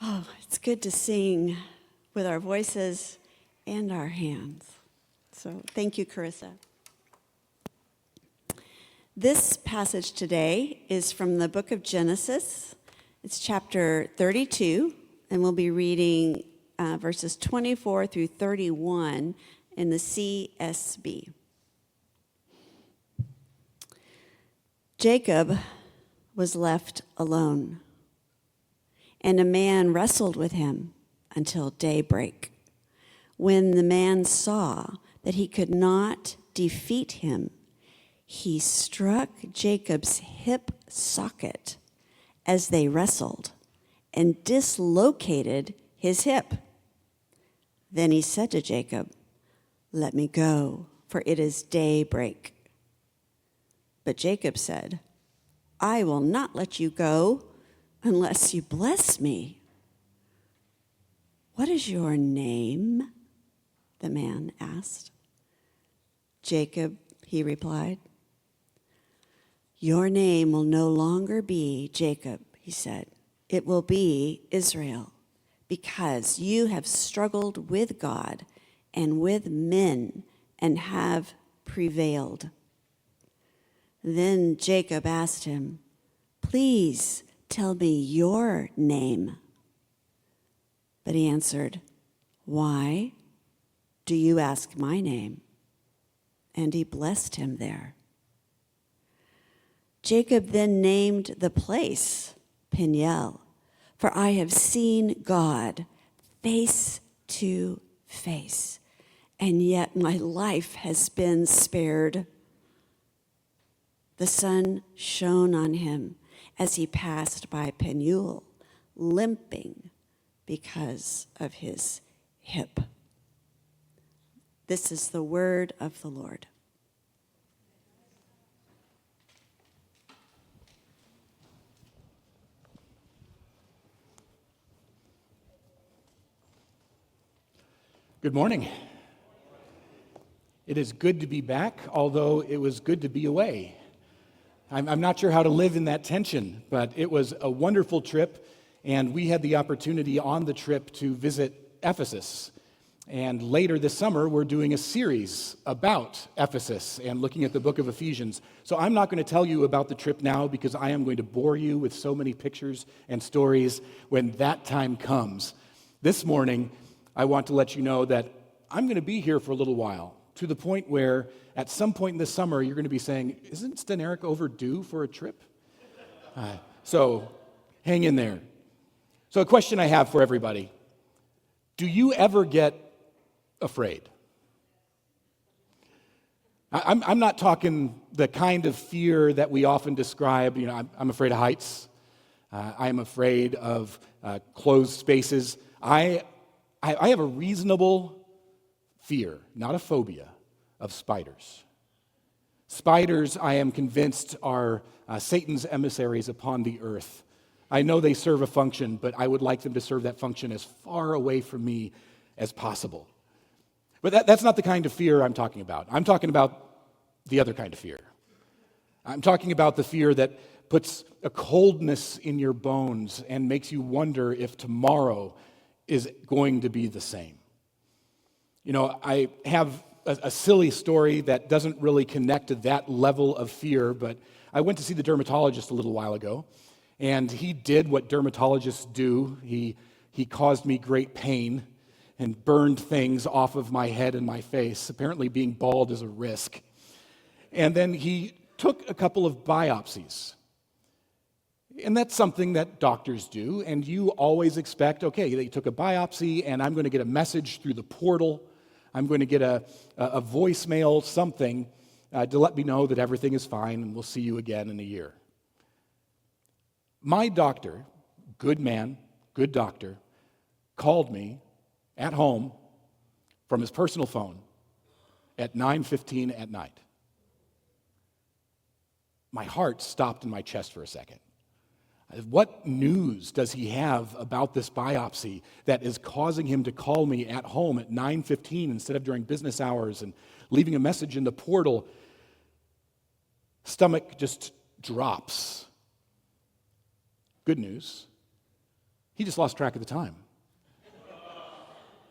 Oh, it's good to sing with our voices and our hands. So thank you, Carissa. This passage today is from the book of Genesis. It's chapter 32, and we'll be reading verses 24 through 31 in the CSB. Jacob was left alone, and a man wrestled with him until daybreak. When the man saw that he could not defeat him, he struck Jacob's hip socket as they wrestled and dislocated his hip. Then he said to Jacob, "Let me go, for it is daybreak." But Jacob said, "I will not let you go unless you bless me." "What is your name?" the man asked. "Jacob," he replied. "Your name will no longer be Jacob," he said. "It will be Israel, because you have struggled with God and with men and have prevailed." Then Jacob asked him, "Please tell me your name." But he answered, "Why do you ask my name?" And he blessed him there. Jacob then named the place Peniel, for I have seen God face to face, and yet my life has been spared. The sun shone on him as he passed by Peniel, limping because of his hip. This is the word of the Lord. Good morning. It is good to be back, although it was good to be away. I'm not sure how to live in that tension, but it was a wonderful trip, and we had the opportunity on the trip to visit Ephesus. And later this summer, we're doing a series about Ephesus and looking at the book of Ephesians. So I'm not going to tell you about the trip now because I am going to bore you with so many pictures and stories when that time comes. This morning, I want to let you know that I'm going to be here for a little while, to the point where at some point in the summer, you're going to be saying, "Isn't Sten Eric overdue for a trip?" So hang in there. So a question I have for everybody. Do you ever get afraid? I'm not talking the kind of fear that we often describe. I'm afraid of heights. I'm afraid of closed spaces. I have a reasonable fear, not a phobia, of spiders. Spiders, I am convinced, are Satan's emissaries upon the earth. I know they serve a function, but I would like them to serve that function as far away from me as possible. But that's not the kind of fear I'm talking about. I'm talking about the other kind of fear. I'm talking about the fear that puts a coldness in your bones and makes you wonder if tomorrow is going to be the same. I have a silly story that doesn't really connect to that level of fear, but I went to see the dermatologist a little while ago, and he did what dermatologists do. He caused me great pain and burned things off of my head and my face. Apparently being bald is a risk. And then he took a couple of biopsies. And that's something that doctors do, and you always expect, okay, they took a biopsy, and I'm going to get a message through the portal. I'm going to get a voicemail, something, to let me know that everything is fine, and we'll see you again in a year. My doctor, good man, good doctor, called me at home from his personal phone at 9:15 at night. My heart stopped in my chest for a second. What news does he have about this biopsy that is causing him to call me at home at 9:15 instead of during business hours and leaving a message in the portal? Stomach just drops. Good news. He just lost track of the time.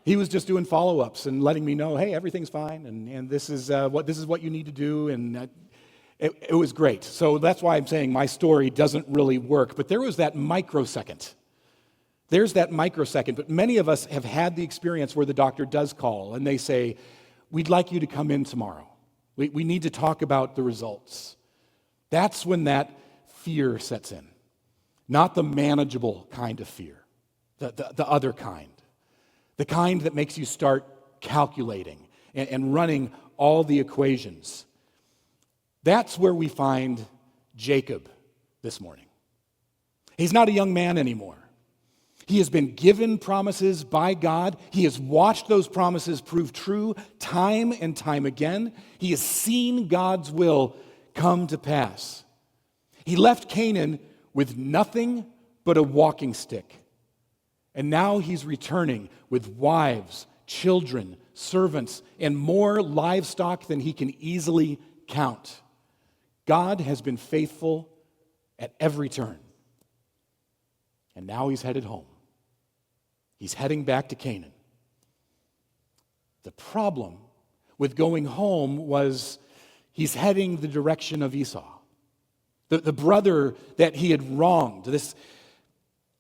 He was just doing follow-ups and letting me know, hey, everything's fine, and this is what you need to do, and it was great. So that's why I'm saying my story doesn't really work. But there was that microsecond. There's that microsecond. But many of us have had the experience where the doctor does call, and they say, we'd like you to come in tomorrow. We need to talk about the results. That's when that fear sets in. Not the manageable kind of fear, the other kind. The kind that makes you start calculating and running all the equations. That's where we find Jacob this morning. He's not a young man anymore. He has been given promises by God. He has watched those promises prove true time and time again. He has seen God's will come to pass. He left Canaan with nothing but a walking stick. And now he's returning with wives, children, servants, and more livestock than he can easily count. God has been faithful at every turn. And now he's headed home. He's heading back to Canaan. The problem with going home was he's heading the direction of Esau, the brother that he had wronged. This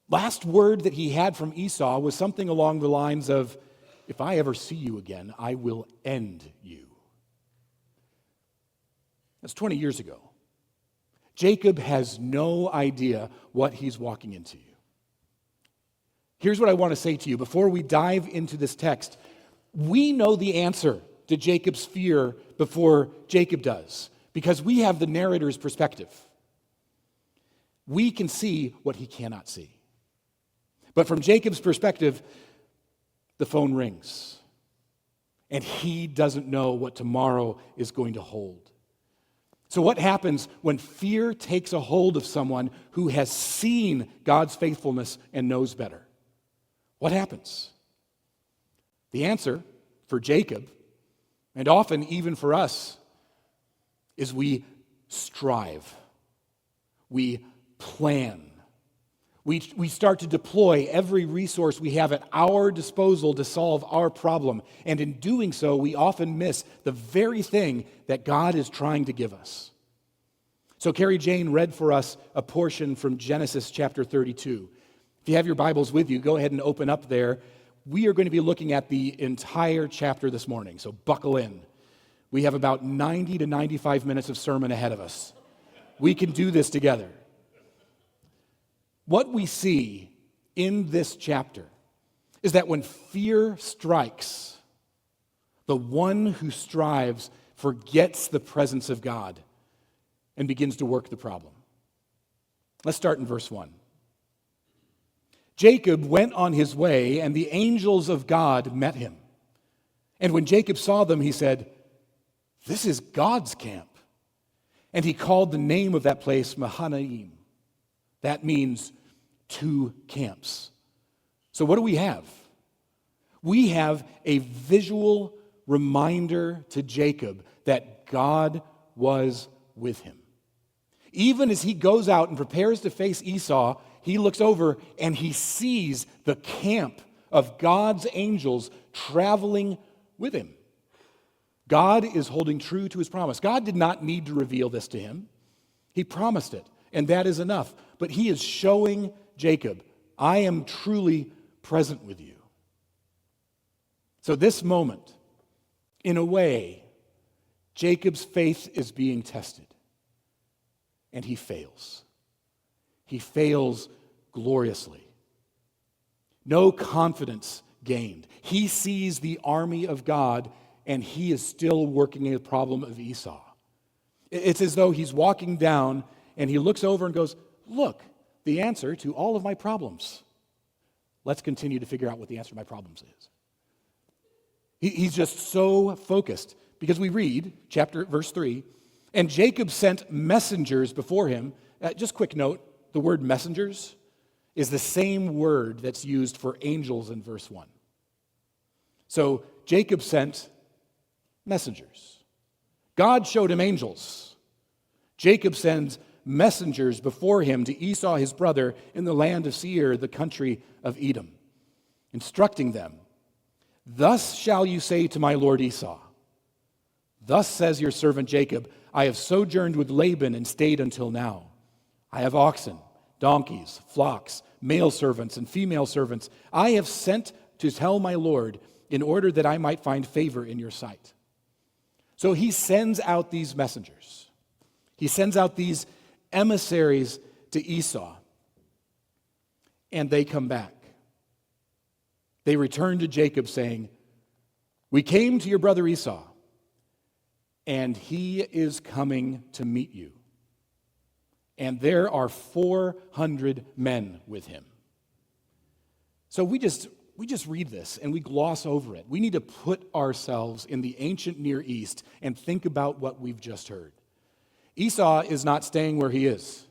last word that he had from Esau was something along the lines of, if I ever see you again, I will end you. That's 20 years ago. Jacob has no idea what he's walking into. Here's what I want to say to you before we dive into this text. We know the answer to Jacob's fear before Jacob does, because we have the narrator's perspective. We can see what he cannot see. But from Jacob's perspective, the phone rings, and he doesn't know what tomorrow is going to hold. So what happens when fear takes a hold of someone who has seen God's faithfulness and knows better? What happens? The answer for Jacob, and often even for us, is we strive. We plan. We start to deploy every resource we have at our disposal to solve our problem. And in doing so, we often miss the very thing that God is trying to give us. So Carrie Jane read for us a portion from Genesis chapter 32. If you have your Bibles with you, go ahead and open up there. We are going to be looking at the entire chapter this morning, so buckle in. We have about 90 to 95 minutes of sermon ahead of us. We can do this together. What we see in this chapter is that when fear strikes, the one who strives forgets the presence of God and begins to work the problem. Let's start in verse 1. Jacob went on his way, and the angels of God met him. And when Jacob saw them, he said, "This is God's camp." And he called the name of that place Mahanaim. That means 2 camps. So what do we have? We have a visual reminder to Jacob that God was with him. Even as he goes out and prepares to face Esau, he looks over and he sees the camp of God's angels traveling with him. God is holding true to his promise. God did not need to reveal this to him. He promised it, and that is enough. But he is showing Jacob, I am truly present with you. So this moment, in a way, Jacob's faith is being tested. And he fails. He fails gloriously. No confidence gained. He sees the army of God, and he is still working a problem of Esau. It's as though he's walking down, and he looks over and goes, look, the answer to all of my problems. Let's continue to figure out what the answer to my problems is. He's just so focused, because we read, verse 3, and Jacob sent messengers before him. Just quick note, the word messengers is the same word that's used for angels in verse 1. So Jacob sent messengers. God showed him angels. Jacob sends messengers before him to Esau his brother in the land of Seir, the country of Edom, instructing them, "Thus shall you say to my lord Esau, thus says your servant Jacob, I have sojourned with Laban and stayed until now. I have oxen, donkeys, flocks, male servants and female servants. I have sent to tell my lord in order that I might find favor in your sight." So he sends out these messengers. He sends out these emissaries to Esau, and they come back. They return to Jacob saying, "We came to your brother Esau, and he is coming to meet you. And there are 400 men with him." So we just read this and we gloss over it. We need to put ourselves in the ancient Near East and think about what we've just heard. Esau is not staying where he is.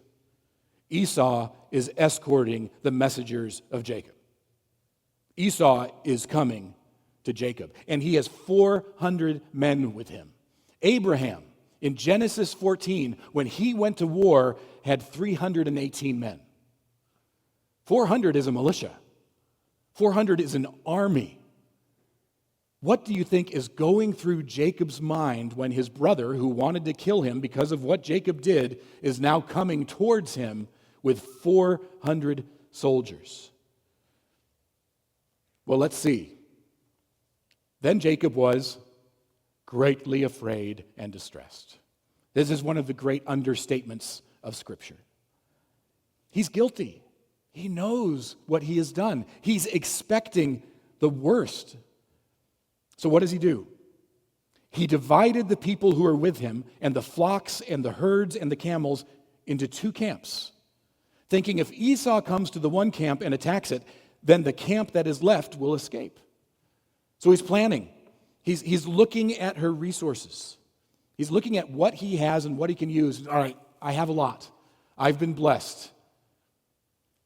Esau is escorting the messengers of Jacob. Esau is coming to Jacob, and he has 400 men with him. Abraham, in Genesis 14, when he went to war, had 318 men. 400 is a militia. 400 is an army. What do you think is going through Jacob's mind when his brother, who wanted to kill him because of what Jacob did, is now coming towards him with 400 soldiers? Well, let's see. Then Jacob was greatly afraid and distressed. This is one of the great understatements of Scripture. He's guilty. He knows what he has done. He's expecting the worst. So what does he do? He divided the people who are with him and the flocks and the herds and the camels into two camps, thinking if Esau comes to the one camp and attacks it, then the camp that is left will escape. So he's planning. He's looking at her resources. He's looking at what he has and what he can use. All right, I have a lot. I've been blessed.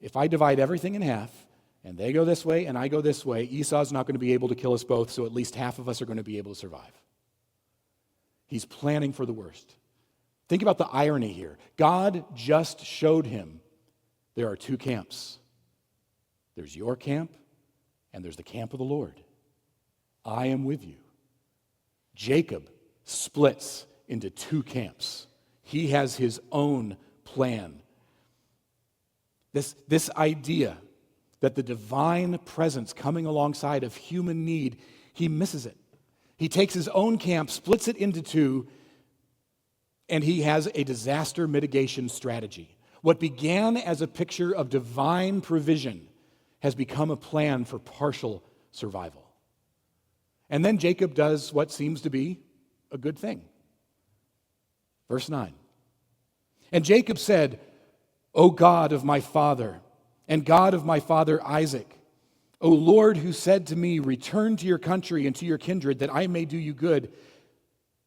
If I divide everything in half, and they go this way and I go this way, Esau's not going to be able to kill us both, so at least half of us are going to be able to survive. He's planning for the worst. Think about the irony here. God just showed him there are two camps. There's your camp, and there's the camp of the Lord. I am with you. Jacob splits into two camps. He has his own plan. This idea that the divine presence coming alongside of human need, he misses it. He takes his own camp, splits it into two, and he has a disaster mitigation strategy. What began as a picture of divine provision has become a plan for partial survival. And then Jacob does what seems to be a good thing. Verse 9. And Jacob said, "O God of my father, and God of my father Isaac, O Lord, who said to me, 'Return to your country and to your kindred, that I may do you good,'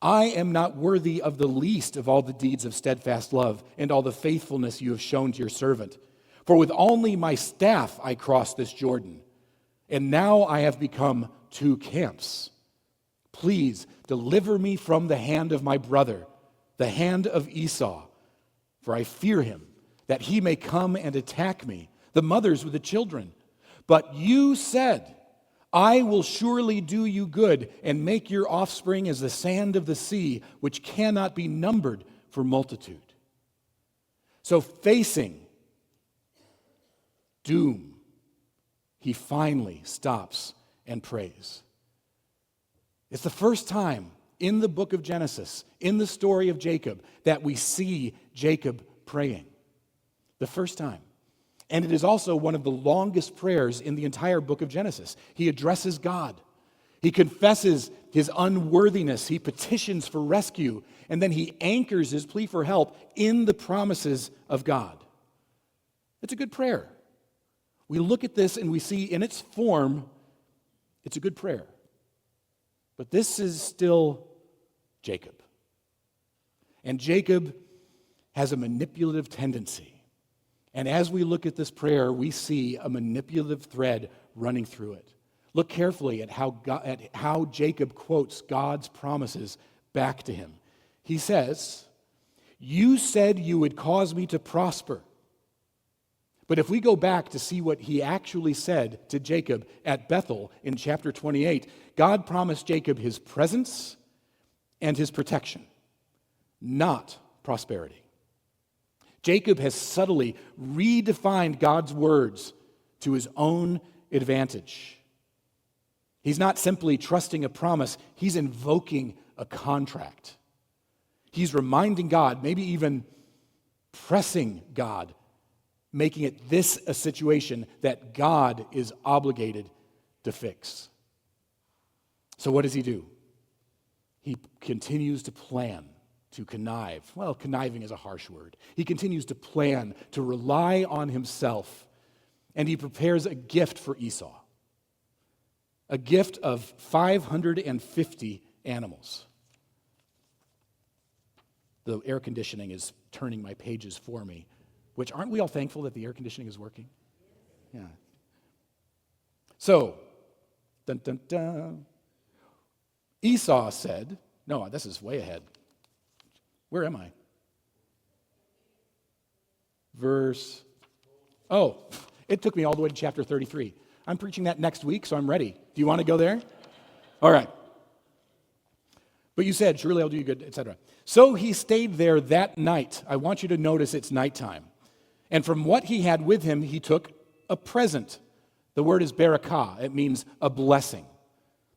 I am not worthy of the least of all the deeds of steadfast love and all the faithfulness you have shown to your servant. For with only my staff I crossed this Jordan, and now I have become two camps. Please deliver me from the hand of my brother, the hand of Esau, for I fear him, that he may come and attack me, the mothers with the children. But you said, I will surely do you good and make your offspring as the sand of the sea, which cannot be numbered for multitude." So facing doom, he finally stops and prays. It's the first time in the book of Genesis, in the story of Jacob, that we see Jacob praying. The first time. And it is also one of the longest prayers in the entire book of Genesis. He addresses God. He confesses his unworthiness. He petitions for rescue. And then he anchors his plea for help in the promises of God. It's a good prayer. We look at this and we see in its form, it's a good prayer. But this is still Jacob. And Jacob has a manipulative tendency. And as we look at this prayer, we see a manipulative thread running through it. Look carefully at how Jacob quotes God's promises back to him. He says, You said you would cause me to prosper. But if we go back to see what he actually said to Jacob at Bethel in chapter 28, God promised Jacob his presence and his protection, not prosperity. Jacob has subtly redefined God's words to his own advantage. He's not simply trusting a promise, he's invoking a contract. He's reminding God, maybe even pressing God, making it this a situation that God is obligated to fix. So what does he do? He continues to plan, to connive. Well, conniving is a harsh word. He continues to plan, to rely on himself, and he prepares a gift for Esau. A gift of 550 animals. The air conditioning is turning my pages for me, which aren't we all thankful that the air conditioning is working? Yeah. So, dun, dun, dun. Esau said, no, this is way ahead. Where am I? It took me all the way to chapter 33. I'm preaching that next week, so I'm ready. Do you want to go there? All right. But you said, surely I'll do you good, etc. So he stayed there that night. I want you to notice it's nighttime. And from what he had with him, he took a present. The word is barakah. It means a blessing.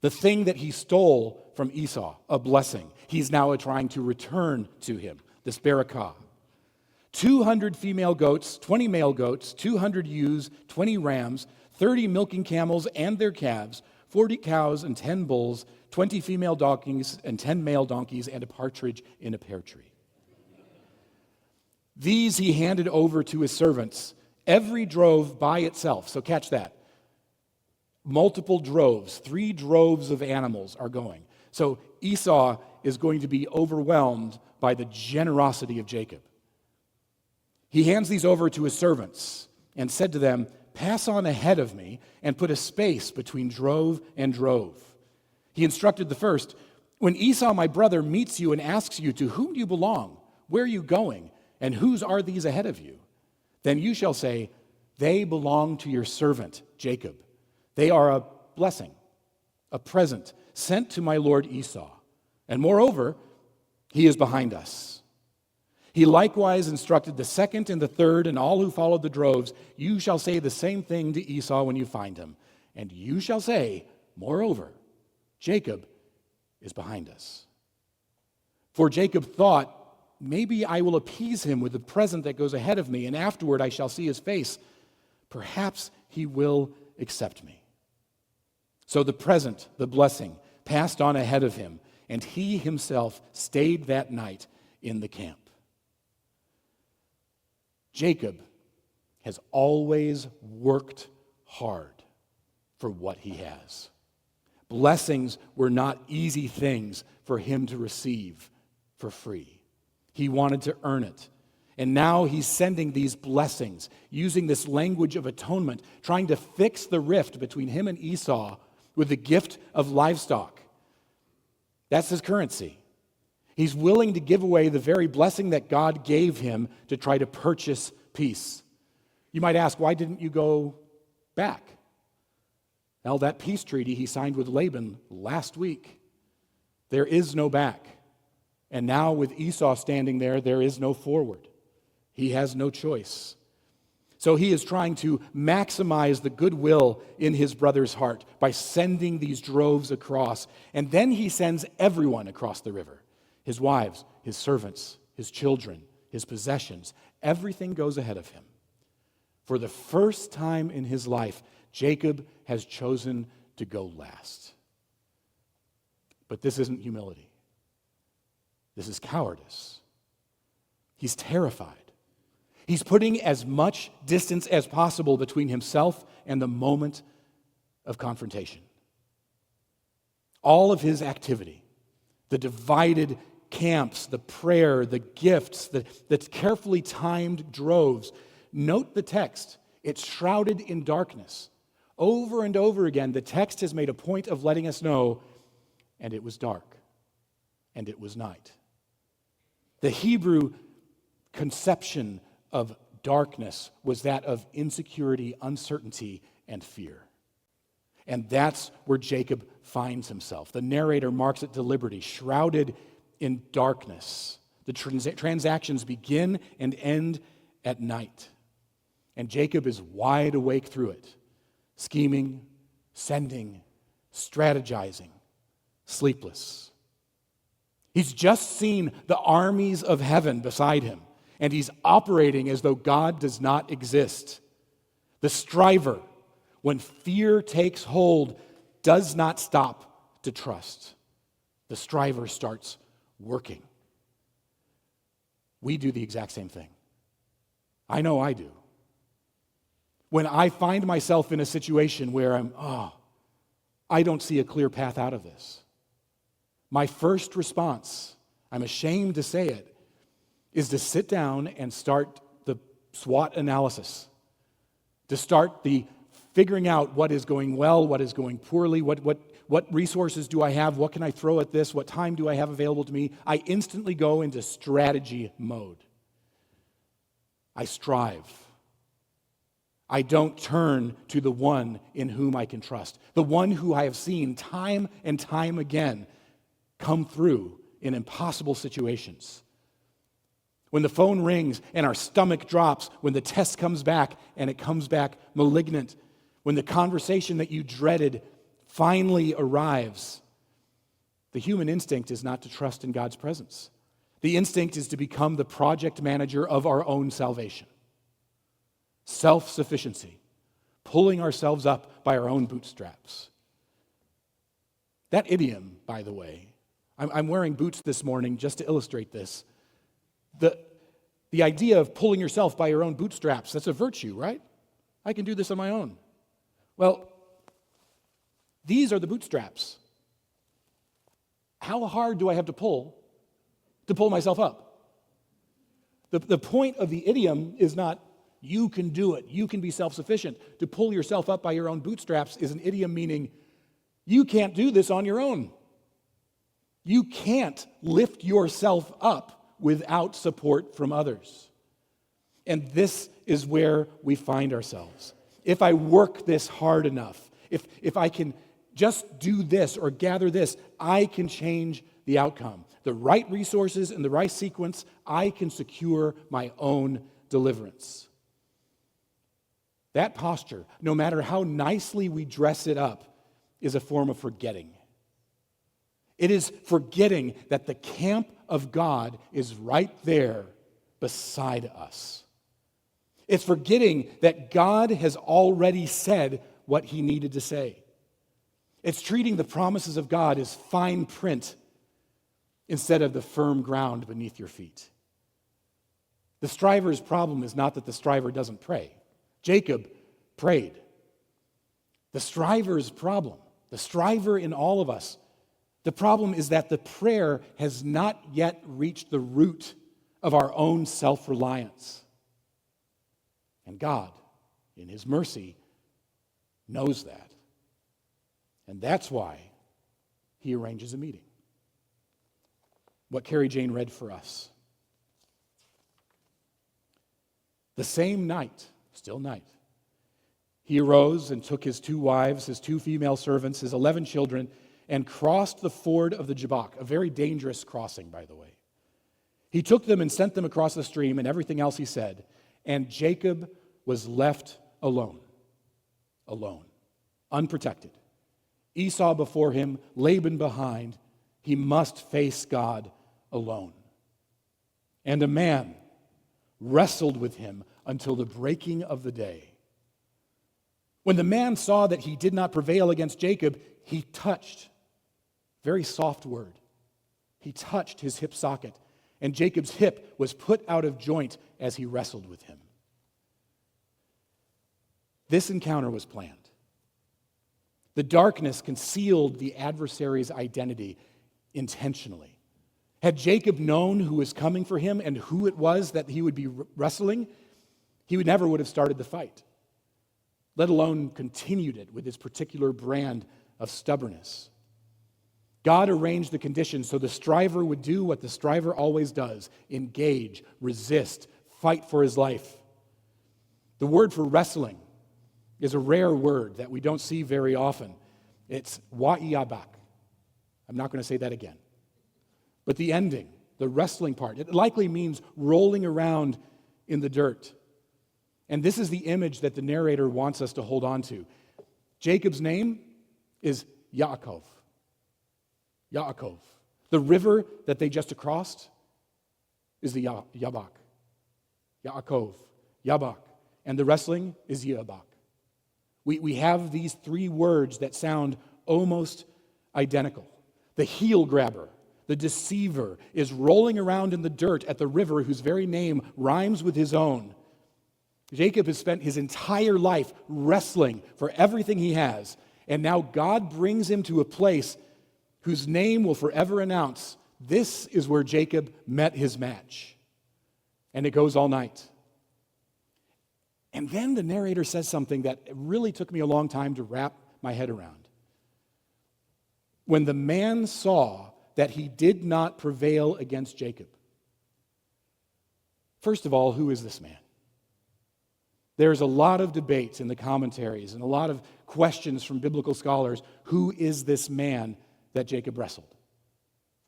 The thing that he stole from Esau, a blessing. He's now trying to return to him, this barakah. 200 female goats, 20 male goats, 200 ewes, 20 rams, 30 milking camels and their calves, 40 cows and 10 bulls, 20 female donkeys and 10 male donkeys, and a partridge in a pear tree. These he handed over to his servants, every drove by itself. So catch that. Multiple droves, 3 droves of animals are going. So Esau is going to be overwhelmed by the generosity of Jacob. He hands these over to his servants and said to them, "Pass on ahead of me and put a space between drove and drove." He instructed the first, "When Esau, my brother, meets you and asks you, 'To whom do you belong? Where are you going? And whose are these ahead of you?' Then you shall say, 'They belong to your servant, Jacob. They are a blessing, a present sent to my lord Esau. And moreover, he is behind us.' He likewise instructed the second and the third and all who followed the droves, 'You shall say the same thing to Esau when you find him. And you shall say, moreover, Jacob is behind us.' For Jacob thought, 'Maybe I will appease him with the present that goes ahead of me, and afterward I shall see his face. Perhaps he will accept me.' So the present, the blessing, passed on ahead of him, and he himself stayed that night in the camp." Jacob has always worked hard for what he has. Blessings were not easy things for him to receive for free. He wanted to earn it. And now he's sending these blessings, using this language of atonement, trying to fix the rift between him and Esau with the gift of livestock. That's his currency. He's willing to give away the very blessing that God gave him to try to purchase peace. You might ask, why didn't you go back? Well, that peace treaty he signed with Laban last week, there is no back. And now with Esau standing there, there is no forward. He has no choice. So he is trying to maximize the goodwill in his brother's heart by sending these droves across. And then he sends everyone across the river. His wives, his servants, his children, his possessions. Everything goes ahead of him. For the first time in his life, Jacob has chosen to go last. But this isn't humility. This is cowardice. He's terrified. He's putting as much distance as possible between himself and the moment of confrontation. All of his activity, the divided camps, the prayer, the gifts, the carefully timed droves. Note the text. It's shrouded in darkness. Over and over again, the text has made a point of letting us know, and it was dark, and it was night. The Hebrew conception of darkness was that of insecurity, uncertainty, and fear. And that's where Jacob finds himself. The narrator marks it deliberately, shrouded in darkness. The transactions begin and end at night. And Jacob is wide awake through it, scheming, sending, strategizing, sleepless. He's just seen the armies of heaven beside him, and he's operating as though God does not exist. The striver, when fear takes hold, does not stop to trust. The striver starts working. We do the exact same thing. I know I do. When I find myself in a situation where I don't see a clear path out of this, my first response, I'm ashamed to say it, is to sit down and start the SWOT analysis, to start the figuring out what is going well, what is going poorly, what resources do I have, what can I throw at this, what time do I have available to me. I instantly go into strategy mode. I strive. I don't turn to the one in whom I can trust, the one who I have seen time and time again come through in impossible situations. When the phone rings and our stomach drops, when the test comes back and it comes back malignant, when the conversation that you dreaded finally arrives, the human instinct is not to trust in God's presence. The instinct is to become the project manager of our own salvation. Self-sufficiency, pulling ourselves up by our own bootstraps. That idiom, by the way, I'm wearing boots this morning just to illustrate this. The idea of pulling yourself by your own bootstraps, that's a virtue, right? I can do this on my own. Well, these are the bootstraps. How hard do I have to pull myself up? The point of the idiom is not, you can do it, you can be self-sufficient. To pull yourself up by your own bootstraps is an idiom meaning, you can't do this on your own. You can't lift yourself up without support from others. And this is where we find ourselves. If I work this hard enough, if I can just do this or gather this, I can change the outcome. The right resources and the right sequence, I can secure my own deliverance. That posture, no matter how nicely we dress it up, is a form of forgetting. It is forgetting that the camp of God is right there beside us. It's forgetting that God has already said what he needed to say. It's treating the promises of God as fine print instead of the firm ground beneath your feet. The striver's problem is not that the striver doesn't pray. Jacob prayed. The striver's problem, the striver in all of us, the problem is that the prayer has not yet reached the root of our own self-reliance. And God, in his mercy, knows that. And that's why he arranges a meeting. What Carrie Jane read for us. The same night, still night, he arose and took his 2 wives, his 2 female servants, his 11 children, and crossed the ford of the Jabbok, a very dangerous crossing, by the way. He took them and sent them across the stream and everything else he said, and Jacob was left alone, unprotected. Esau before him, Laban behind. He must face God alone. And a man wrestled with him until the breaking of the day. When the man saw that he did not prevail against Jacob, he touched, very soft word, he touched his hip socket, and Jacob's hip was put out of joint as he wrestled with him. This encounter was planned. The darkness concealed the adversary's identity intentionally. Had Jacob known who was coming for him and who it was that he would be wrestling, he never would have started the fight, let alone continued it with his particular brand of stubbornness. God arranged the conditions so the striver would do what the striver always does: engage, resist, fight for his life. The word for wrestling is a rare word that we don't see very often. It's wa'iyabak. I'm not going to say that again. But the ending, the wrestling part, it likely means rolling around in the dirt. And this is the image that the narrator wants us to hold on to. Jacob's name is Yaakov. Yaakov. The river that they just crossed is the Yabak. Yaakov, Yabak. And the wrestling is Yabak. We have these three words that sound almost identical. The heel grabber, the deceiver, is rolling around in the dirt at the river whose very name rhymes with his own. Jacob has spent his entire life wrestling for everything he has, and now God brings him to a place whose name will forever announce, this is where Jacob met his match. And it goes all night. And then the narrator says something that really took me a long time to wrap my head around. When the man saw that he did not prevail against Jacob. First of all, who is this man? There's a lot of debates in the commentaries and a lot of questions from biblical scholars. Who is this man that Jacob wrestled?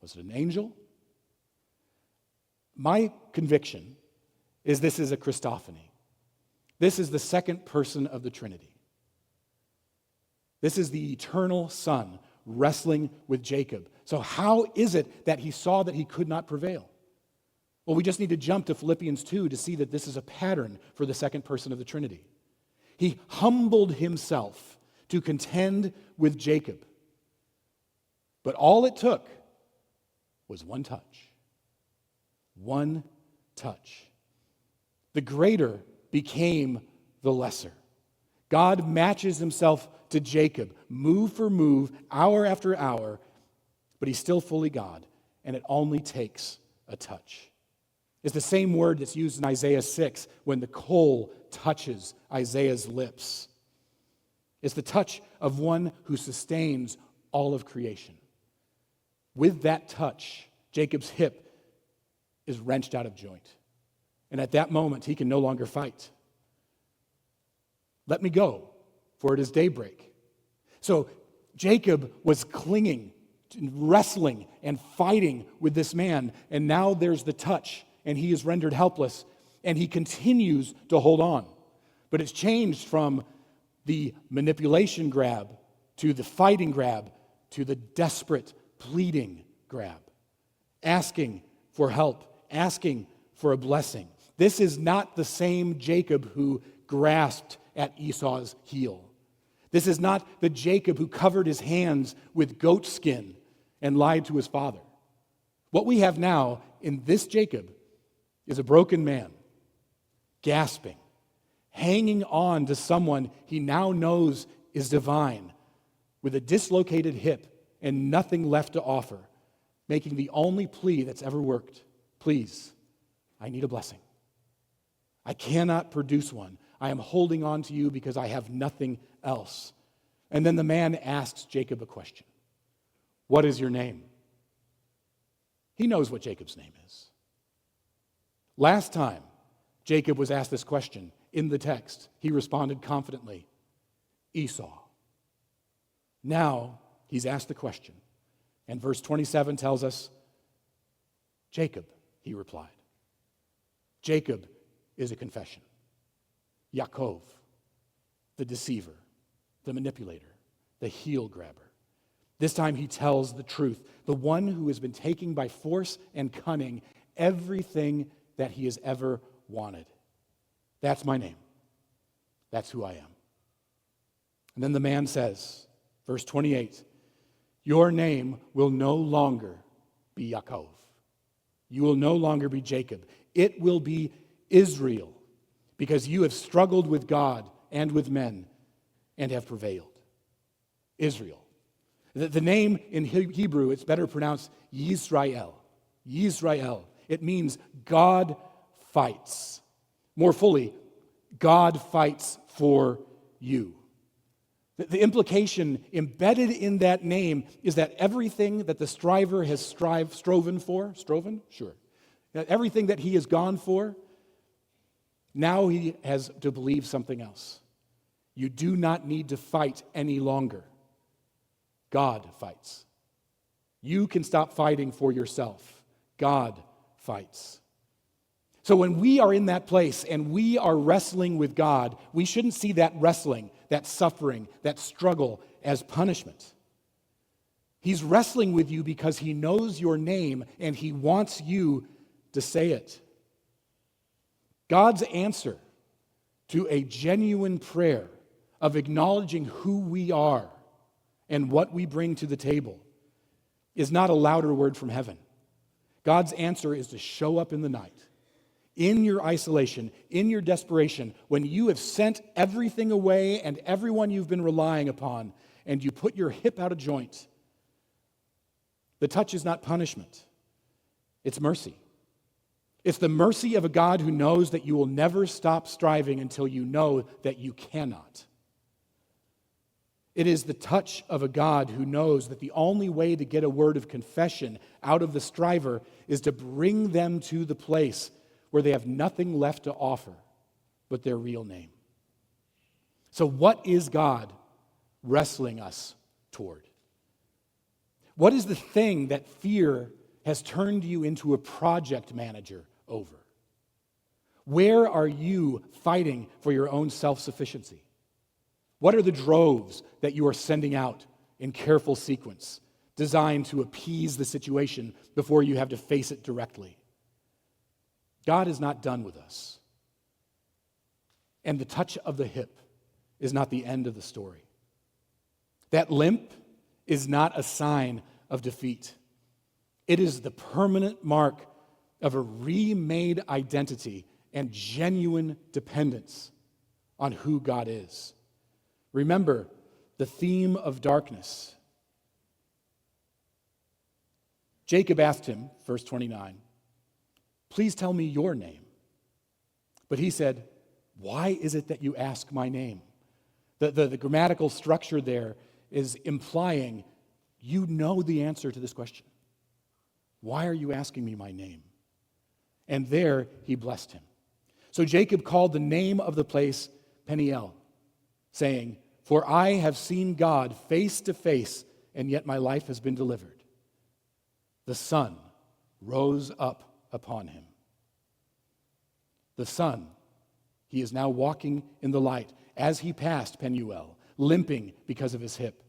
Was it an angel? My conviction is this is a Christophany. This is the second person of the Trinity. This is the eternal Son wrestling with Jacob. So how is it that he saw that he could not prevail? Well, we just need to jump to Philippians 2 to see that this is a pattern for the second person of the Trinity. He humbled himself to contend with Jacob. But all it took was one touch. One touch. The greater became the lesser. God matches himself to Jacob, move for move, hour after hour, but he's still fully God, and it only takes a touch. It's the same word that's used in Isaiah 6 when the coal touches Isaiah's lips. It's the touch of one who sustains all of creation. With that touch, Jacob's hip is wrenched out of joint. And at that moment, he can no longer fight. Let me go, for it is daybreak. So Jacob was clinging, wrestling, and fighting with this man, and now there's the touch, and he is rendered helpless, and he continues to hold on. But it's changed from the manipulation grab to the fighting grab to the desperate pleading grab, asking for help, asking for a blessing. This is not the same Jacob who grasped at Esau's heel. This is not the Jacob who covered his hands with goat skin and lied to his father. What we have now in this Jacob is a broken man, gasping, hanging on to someone he now knows is divine, with a dislocated hip and nothing left to offer, making the only plea that's ever worked: please, I need a blessing. I cannot produce one. I am holding on to you because I have nothing else. And then the man asks Jacob a question. What is your name? He knows what Jacob's name is. Last time Jacob was asked this question in the text, he responded confidently, Esau. Now he's asked the question, and verse 27 tells us, Jacob, he replied. Jacob is a confession. Yaakov, the deceiver, the manipulator, the heel grabber. This time he tells the truth, the one who has been taking by force and cunning everything that he has ever wanted. That's my name. That's who I am. And then the man says, verse 28, your name will no longer be Yaakov. You will no longer be Jacob. It will be Israel, because you have struggled with God and with men and have prevailed. Israel. The name in Hebrew, it's better pronounced Yisrael. Yisrael. It means God fights. More fully, God fights for you. The implication embedded in that name is that everything that the striver has striven for, Sure. That everything that he has gone for, now he has to believe something else. You do not need to fight any longer. God fights. You can stop fighting for yourself. God fights. So when we are in that place and we are wrestling with God, we shouldn't see that wrestling, that suffering, that struggle as punishment. He's wrestling with you because he knows your name and he wants you to say it. God's answer to a genuine prayer of acknowledging who we are and what we bring to the table is not a louder word from heaven. God's answer is to show up in the night, in your isolation, in your desperation, when you have sent everything away and everyone you've been relying upon, and you put your hip out of joint. The touch is not punishment, it's mercy. It's the mercy of a God who knows that you will never stop striving until you know that you cannot. It is the touch of a God who knows that the only way to get a word of confession out of the striver is to bring them to the place where they have nothing left to offer but their real name. So what is God wrestling us toward? What is the thing that fear has turned you into a project manager over? Where are you fighting for your own self-sufficiency? What are the droves that you are sending out in careful sequence, designed to appease the situation before you have to face it directly? God is not done with us. And the touch of the hip is not the end of the story. That limp is not a sign of defeat. It is the permanent mark of a remade identity and genuine dependence on who God is. Remember the theme of darkness. Jacob asked him, verse 29, "Please tell me your name." But he said, "Why is it that you ask my name?" The grammatical structure there is implying you know the answer to this question. Why are you asking me my name? And there he blessed him. So Jacob called the name of the place Peniel, saying, "For I have seen God face to face, and yet my life has been delivered." The sun rose up upon him. The sun, he is now walking in the light as he passed Penuel, limping because of his hip.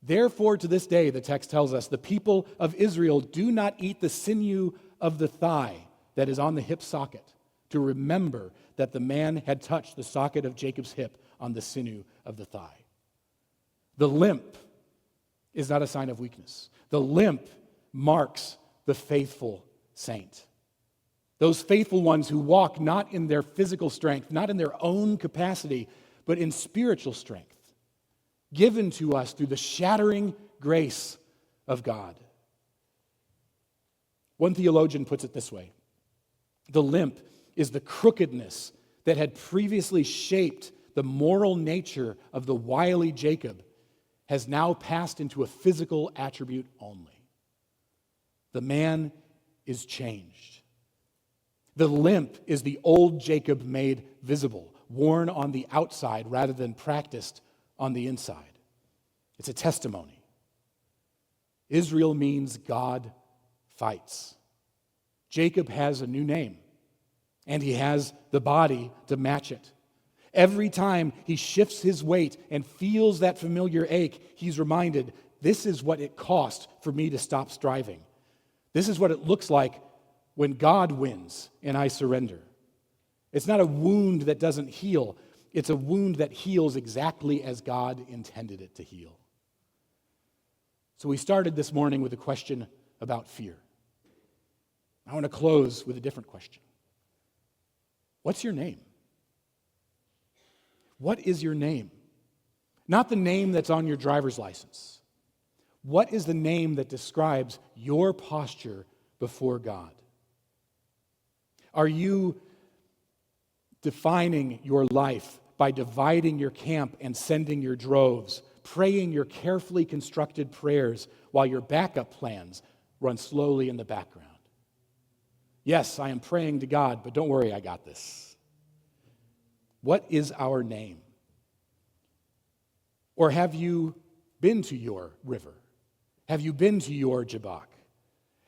Therefore, to this day, the text tells us, the people of Israel do not eat the sinew of the thigh that is on the hip socket, to remember that the man had touched the socket of Jacob's hip on the sinew of the thigh. The limp is not a sign of weakness. The limp marks the faithful saint. Those faithful ones who walk not in their physical strength, not in their own capacity, but in spiritual strength, given to us through the shattering grace of God. One theologian puts it this way: the limp is the crookedness that had previously shaped the moral nature of the wily Jacob has now passed into a physical attribute only. The man is changed. The limp is the old Jacob made visible, worn on the outside rather than practiced on the inside. It's a testimony. Israel means God fights. Jacob has a new name, and he has the body to match it. Every time he shifts his weight and feels that familiar ache, he's reminded, this is what it cost for me to stop striving. This is what it looks like when God wins and I surrender. It's not a wound that doesn't heal. It's a wound that heals exactly as God intended it to heal. So we started this morning with a question about fear. I want to close with a different question. What's your name? What is your name? Not the name that's on your driver's license. What is the name that describes your posture before God? Are you defining your life by dividing your camp and sending your droves, praying your carefully constructed prayers while your backup plans run slowly in the background. Yes, I am praying to God, but don't worry, I got this. What is our name? Or have you been to your river? Have you been to your Jabbok?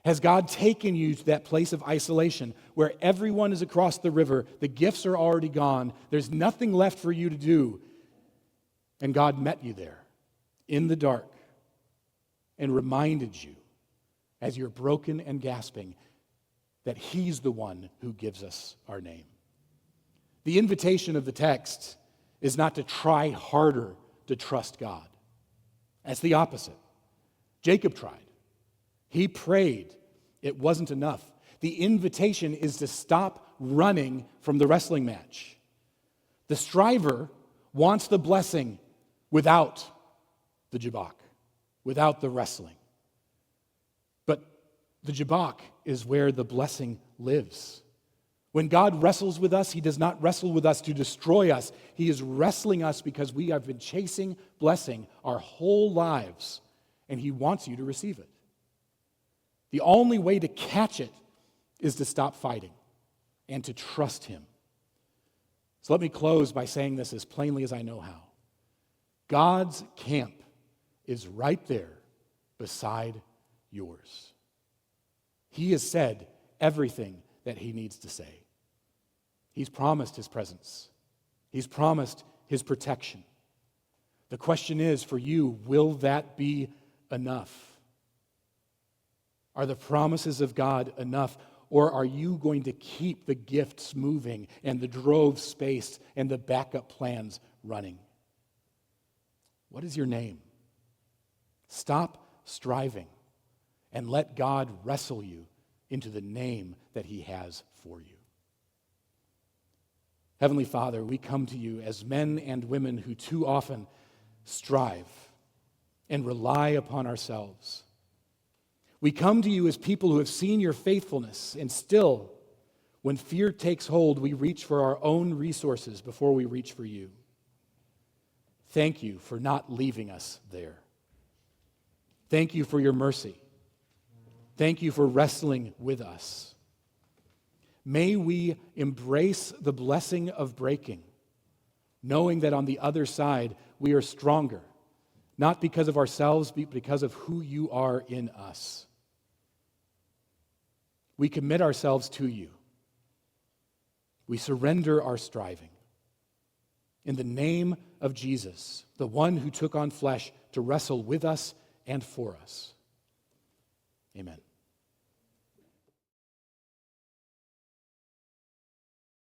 Has God taken you to that place of isolation where everyone is across the river, the gifts are already gone, there's nothing left for you to do, and God met you there in the dark and reminded you, as you're broken and gasping, that He's the one who gives us our name? The invitation of the text is not to try harder to trust God. That's the opposite. Jacob tried. He prayed. It wasn't enough. The invitation is to stop running from the wrestling match. The striver wants the blessing without the Jabbok, without the wrestling. But the Jabbok is where the blessing lives. When God wrestles with us, He does not wrestle with us to destroy us. He is wrestling us because we have been chasing blessing our whole lives, and He wants you to receive it. The only way to catch it is to stop fighting and to trust Him. So let me close by saying this as plainly as I know how. God's camp is right there beside yours. He has said everything that He needs to say. He's promised His presence. He's promised His protection. The question is, for you, will that be enough? Are the promises of God enough, or are you going to keep the gifts moving and the droves spaced and the backup plans running? What is your name? Stop striving and let God wrestle you into the name that He has for you. Heavenly Father, we come to You as men and women who too often strive and rely upon ourselves. We come to You as people who have seen Your faithfulness, and still, when fear takes hold, we reach for our own resources before we reach for You. Thank You for not leaving us there. Thank You for Your mercy. Thank You for wrestling with us. May we embrace the blessing of breaking, knowing that on the other side we are stronger, not because of ourselves, but because of who You are in us. We commit ourselves to You. We surrender our striving. In the name of Jesus, the one who took on flesh to wrestle with us and for us. Amen.